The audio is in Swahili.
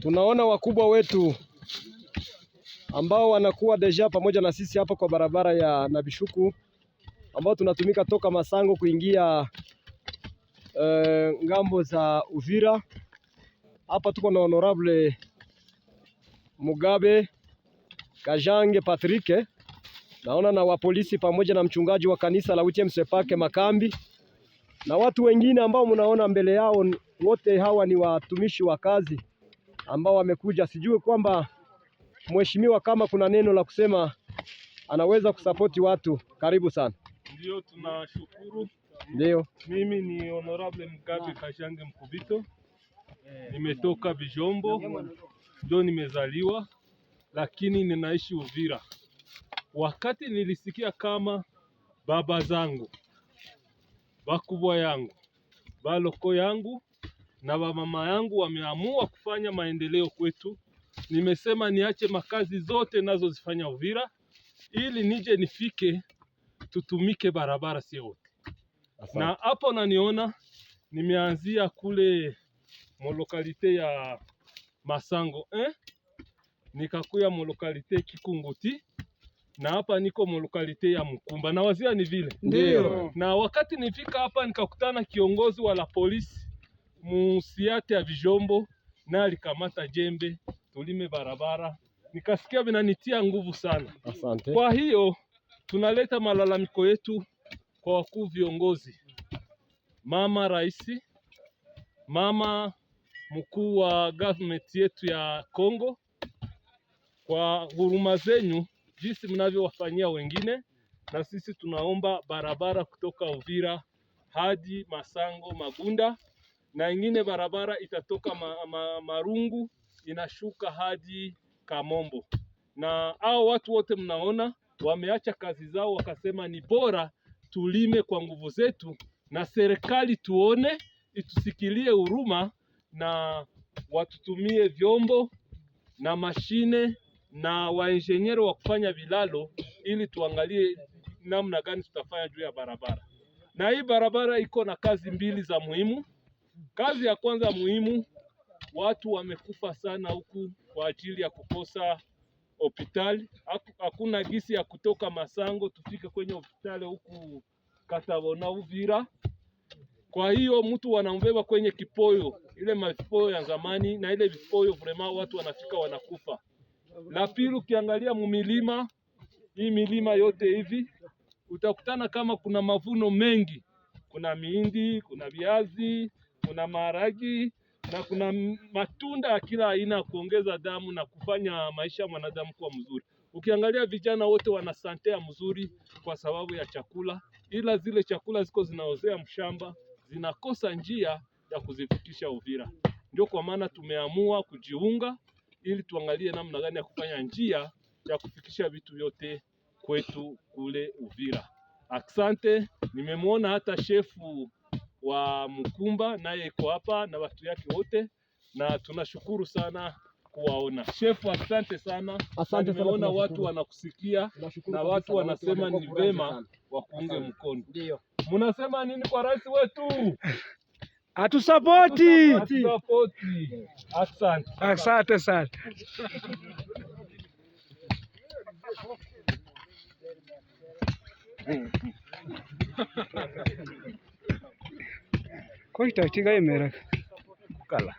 Tunaona wakubwa wetu ambao wanakuwa deja pamoja na sisi hapa kwa barabara ya Nabishuku ambao tunatumika toka Masango kuingia ngambo za Uvira. Hapa tuko na Honorable Mugabe Kajange Patrick, naona na wapolisi pamoja na mchungaji wa kanisa la UTM Sepake Makambi na watu wengine ambao mnaona mbele yao. Wote hawa ni watumishi wa kazi ambao wamekuja. Sijui kwamba mheshimiwa kama kuna neno la kusema anaweza kusapoti watu. Karibu sana. Ndio, tunashukuru. Ndio, mimi ni Honorable Mugabe Kajange Mkubito, nimetoka Bijombo, ndio nimezaliwa, lakini ninaishi Uvira. Wakati nilisikia kama baba zangu, bakubwa yangu, baloko yangu na mama yangu wameamua kufanya maendeleo kwetu, nimesema niache makazi zote nazo zifanya Uvira ili nije nifike tutumike barabara sio. Na hapo naniona nimeanzia kule molokalite ya Masango nikakuya molokalite Kikunguti, na hapa niko molokalite ya Mkumba, na wazia ni vile. ndio. Na wakati nifika hapa nikakutana kiongozi wa la polisi musiate ya Bijombo, na alikamata jembe tulime barabara, nikasikia vinanitia nguvu sana. Asante. Kwa hiyo tunaleta malalamiko yetu kwa wakuu viongozi, mama raisi, mama mkuu wa government yetu ya Kongo, kwa huruma zenyu jinsi mnavyowafanyia wengine, na sisi tunaomba barabara kutoka Uvira hadi Masango Magunda, na ingine barabara itatoka Marungu inashuka hadi Kamombo. Na hao watu wote mnaona wameacha kazi zao, wakasema ni bora tulime kwa nguvu zetu, na serikali tuone itusikilie huruma na watutumie vyombo na mashine na waingenyeri wa kufanya vilalo, ili tuangalie namna gani tutafanya juu ya barabara. Na hii barabara iko na kazi mbili za muhimu. Kazi ya kwanza muhimu, watu wamekufa sana huku kwa ajili ya kukosa hospitali. Hakuna gisi ya kutoka Masango tufike kwenye hospitali huku Katabona Uvira. Kwa hiyo mtu wanambeba kwenye kipoyo, ile mavipoyo ya zamani, na ile vipoyo vraiment watu wanafika wanakufa. La pili, ukiangalia mumilima, hii milima yote hivi utakutana kama kuna mavuno mengi. Kuna mihindi, kuna viazi, kuna maharagi na kuna matunda ya kila aina kuongeza damu na kufanya maisha ya mwanadamu kuwa mzuri. Ukiangalia vijana wote wana santea mzuri kwa sababu ya chakula, ila zile chakula ziko zinaozea mshamba, zinakosa njia ya kuzifikisha Uvira. Ndio kwa maana tumeamua kujiunga ili tuangalie namna gani ya kufanya njia ya kufikisha vitu vyote kwetu kule Uvira. Asante. Nimemwona hata shefu wa Mkumba naye iko hapa na watu yake wote, na tunashukuru sana kuwaona. Shefu, asante sana. Asante sana. Nimeona watu wanakusikia na watu wanasema ni vema wakuunge mkono. Ndio. Mnasema nini kwa rais wetu? Atusapoti. Atusapoti. Asante. Asante sana. Kwa hiyo itatinga imera kukala.